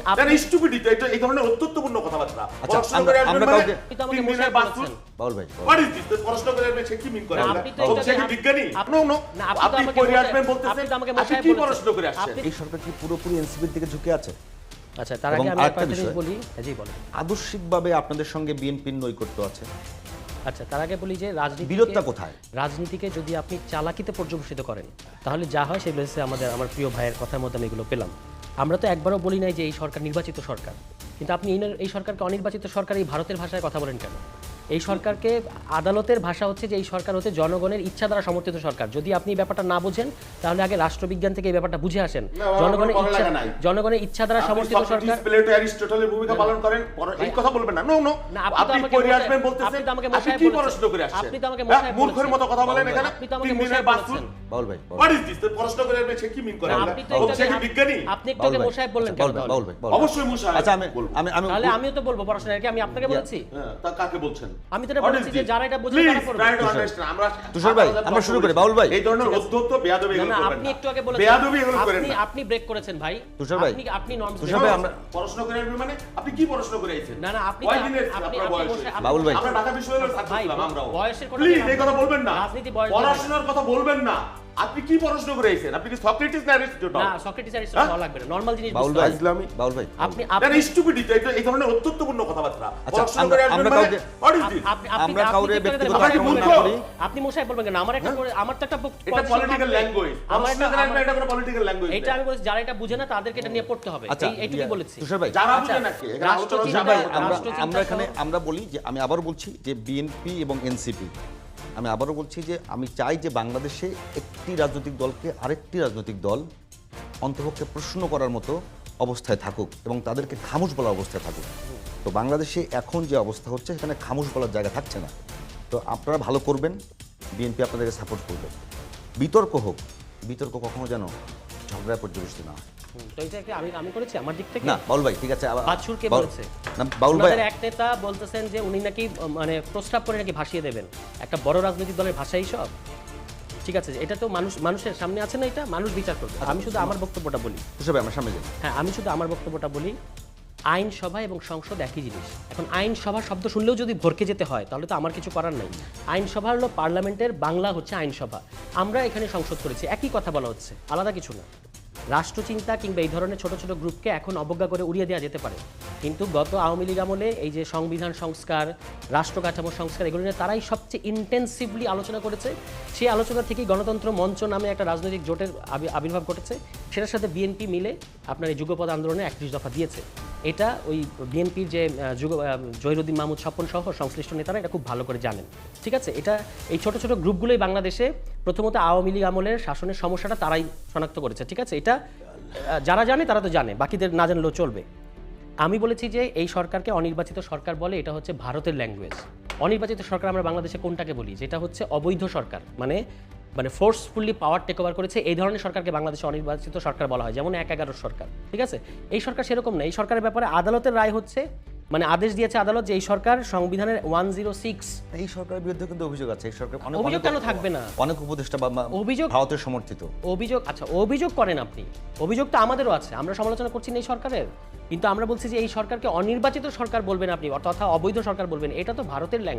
আপনি স্টুপিডিটি এটা এই ধরনের অত্যন্তপূর্ণ কথাবার্তা। আচ্ছা, প্রশ্ন করে আসবেন আমরা মানে কাউকে- আপনি তো আমাকে 3 দিনের মশাই বাস্তুর বলেছেন। বাউল ভাই হোয়াট ইজ দিস? প্রশ্ন করে আসবেন সে কি মিন করে? না, আমরা আপনি তো ও, এটা সে কি আপ- বিজ্ঞানী? আপ- নো নো, না, আপনি তো আপনি আমাকে পড়ে মশাই- আসবেন বলতেছেন, আপনি তো আমাকে আপনি মশাই কি বলেছেন। প্রশ্ন করে আসছেন? আপনি- এই সরকার কি পুরোপুরি এনসিপির দিকে ঝুঁকে আছে? আচ্ছা, তার এবং আগে আমি আরেকটা একটা জিনিস বিষয়। বলি। জি বলেন। আদর্শিকভাবে আপনাদের সঙ্গে বিএনপির নৈকট্য আছে, আচ্ছা, তার আগে বলি যে বিরোধটা কোথায়? রাজনীতিকে যদি আপনি চালাকিতে পর্যবেসিত করেন তাহলে যা হয় সেগুলো হচ্ছে আমার প্রিয় ভাইয়ের কথার মধ্যে আমি এগুলো পেলাম। আমরা তো একবারও বলি নাই যে এই সরকার নির্বাচিত সরকার, কিন্তু আপনি এই সরকারকে অনির্বাচিত সরকার এই ভারতের ভাষায় কথা বলেন কেন? এই সরকারকে আদালতের ভাষা হচ্ছে যে এই সরকার হচ্ছে জনগণের ইচ্ছা দ্বারা সমর্থিত সরকার। যদি আপনি এই ব্যাপারটা না বুঝেন তাহলে আগে রাষ্ট্রবিজ্ঞান থেকে এই ব্যাপারটা বুঝে আসেন। না, আমার কোনো লাগা নাই। জনগণের ইচ্ছা দ্বারা আপনি সমর্থিত সরকার। সক্রেটিস, প্লেটো, অ্যারিস্টটলের ভূমিকা পালন করেন, এই কথা বলবেন না। নো নো, না, আপনি তো আপনি আমাকে পড়ে মশাই- আসবেন বলতেছেন, আপনি তো আমাকে আপনি মশাই কি বলেছেন। প্রশ্ন করে আসছেন? আপনি তো আমাকে মশাই মূর্খের বলেছেন। মতো কথা বলেন বাউল এখানে। আপনি তো আমাকে 3 দিনের মশাই বাস্তুর বলেছেন। বাউল ভাই, হোয়াট ইজ দিস? প্রশ্ন করে আসবেন সে কি মিন করে? আপনি তো ও, একটু সে কি আগে- বিজ্ঞানী? আপনি একটু বাউল আগে ভাই, মশাই বললেন আচ্ছা, কেন বাউল ভাই, তাহলে? বাউল ভাই, বাউল ভাই। অবশ্যই মুশাই আচ্ছা, বলবো। তাহলে আমিও তো বলবো পড়াশোনা কি আমি আপনাকে বলেছি? হ্যাঁ, তা কাকে বলছেন? আমি তো এটা What বলেছি is যে this? যারা এটা বোঝে Please তারা করবে। try to understand. আমরা তুষার ভাই, আমরা শুরু করি। বাউল ভাই। এই ধরনের অধ্যত্ত বেয়াদবি না, এগুলো না, করবেন আপনি না। একটু আগে বলেছেন। বেয়াদবি এগুলো করেন না। আপনি ব্রেক করেছেন ভাই। তুষার ভাই, আপনি নর্মস। তুষার ভাই, আমরা- প্রশ্ন করে আসবেন মানে আপনি কি প্রশ্ন করে আইছেন? না, না, আপনি কয় তো- দিনের আপনি- আপনার আপনি বয়স বসে- হয়েছে? বাউল ভাই। আমরা ঢাকা বিশ্ববিদ্যালয়ের ছাত্র ভাই, ছিলাম আমরাও। বয়সের কথা প্লিজ বলবেন এই কথা বলবেন না। রাজনীতি বয়স পড়াশোনার কথা বলবেন না। আপনি কি প্রশ্ন করে আইছেন? আপনি কি সক্রেটিস না অ্যারিস্টটল? না, সক্রেটিস অ্যারিস্টটল হওয়া লাগবে না। নরমাল জিনিস বাউল বুঝতে ভাই, হবে। ইসলামী। বাউল ভাই, আপনি না, আপনি স্টুপিডিটি এটা এই ধরনের অত্যন্তপূর্ণ কথাবার্তা। আচ্ছা, প্রশ্ন করে আসবেন আমরা মানে কাউকে- what is this? আমরা কাউরে ব্যক্তিগত আপনারা কি আক্রমণ না মূর্খ? করি। আপনি মশাই বলবেন কেন? আমার একটা আমার তো একটা এটা পলিটিক্যাল ল্যাঙ্গুয়েজ। আমার প্রশ্ন করে আসবেন, এটা কোনো পলিটিক্যাল ল্যাঙ্গুয়েজ এটা আমি বলছি যারা এটা বুঝে না তাদেরকে এটা নিয়ে পড়তে হবে। আচ্ছা, এইটুকুই বলেছি। তুষার ভাই, যারা আচ্ছা, বুঝে নাকি এখানে আলোচনা রাষ্ট্রচিন্তা- হচ্ছে ভাই, আমরা- আমরা রাষ্ট্রচিন্তা আমরা এখানে সহ- আমরা বলি যে আমি আবারও বলছি যে বিএনপি এবং এনসিপি, আমি আবারও বলছি যে আমি চাই যে বাংলাদেশে একটি রাজনৈতিক দলকে আরেকটি রাজনৈতিক দল অন্তপক্ষে প্রশ্ন করার মতো অবস্থায় থাকুক এবং তাদেরকে খামোশ বলার অবস্থায় থাকুক। তো বাংলাদেশে এখন যে অবস্থা হচ্ছে সেখানে খামোশ বলার জায়গা থাকছে না। তো আপনারা ভালো করবেন, বিএনপি আপনাদেরকে সাপোর্ট করবে। বিতর্ক হোক, বিতর্ক কখনো যেন ঝগড়ায় পর্যবেসিত না হয়। তো এটা কি আমি করেছি আমার দিক থেকে? না বাউল ভাই, ঠিক আছে। বাছুর কে বাউল- বলেছে? না, বাউল ভাই, ওনাদের এক নেতা বলতেছেন যে উনি নাকি মানে প্রস্তাব করে নাকি ভাসিয়ে দেবেন। একটা বড় রাজনৈতিক দলের ভাষাই সব। ঠিক আছে, এটা তো মানুষের সামনে আছে না, এটা মানুষ বিচার করবে। আমি শুধু আমার বক্তব্যটা বলি। তুষার ভাই, আমার সামনে যান। হ্যাঁ, আমি শুধু আমার বক্তব্যটা বলি। আইনসভা এবং সংসদ একই জিনিস। এখন আইনসভা শব্দ শুনলেও যদি ভরকে যেতে হয় তাহলে তো আমার কিছু করার নাই। আইনসভা হলো পার্লামেন্টের বাংলা হচ্ছে আইনসভা। আমরা এখানে সংসদ করেছি, একই কথা বলা হচ্ছে, আলাদা কিছু না। রাষ্ট্রচিন্তা কিংবা এই ধরনের ছোট ছোট গ্রুপকে এখন অবজ্ঞা করে উড়িয়ে দেওয়া যেতে পারে, কিন্তু গত আওয়ামী লীগ আমলে এই যে সংবিধান সংস্কার, রাষ্ট্র কাঠামো সংস্কার, এগুলো নিয়ে তারাই সবচেয়ে ইন্টেন্সিভলি আলোচনা করেছে। সেই আলোচনা থেকেই গণতন্ত্র মঞ্চ নামে একটা রাজনৈতিক জোটের আবির্ভাব ঘটেছে। সেটার সাথে বিএনপি মিলে আপনার এই যুগপৎ আন্দোলনে 31 দফা দিয়েছে। এটা ওই বিএনপির যে জহিরুদ্দিন মাহমুদ স্বপন সহ সংশ্লিষ্ট নেতারা এটা খুব ভালো করে জানেন। ঠিক আছে, এটা এই ছোট ছোট গ্রুপগুলোই বাংলাদেশে প্রথমত আওয়ামী লীগ আমলের শাসনের সমস্যাটা তারাই শনাক্ত করেছে। ঠিক আছে, এটা যারা জানে তারা তো জানে, বাকিদের না জানলেও চলবে। আমি বলেছি যে এই সরকারকে অনির্বাচিত সরকার বলে, এটা হচ্ছে ভারতের ল্যাঙ্গুয়েজ। অনির্বাচিত সরকার আমরা বাংলাদেশে কোনটাকে বলি? যেটা হচ্ছে অবৈধ সরকার, মানে ফোর্সফুলি পাওয়ার টেক ওভার করেছে, এই ধরনের সরকারকে বাংলাদেশে অনির্বাচিত সরকার বলা হয়, যেমন ১/১১ সরকার। ঠিক আছে, এই সরকার সেরকম না। এই সরকারের ব্যাপারে আদালতের রায় হচ্ছে, মানে আদেশ দিয়েছে আদালত যে এই সরকার সংবিধানের 106। এই সরকারের বিরুদ্ধে কিন্তু অভিযোগ আছে। এই সরকার অভিযোগ কেন থাকবে না? অনেক উপদেষ্টা বা অভিযোগ- ভারতের সমর্থিত অভিযোগ, আচ্ছা অভিযোগ করেন আপনি, অভিযোগ তো আমাদেরও আছে, আমরা সমালোচনা করছি না এই সরকারের, কিন্তু আমরা বলছি যে এই সরকারকে অনির্বাচিত সরকার বলবেন আপনি, তথা অবৈধ সরকার বলবেন, এটা তো ভারতের ল্যাঙ্গুয়েজ।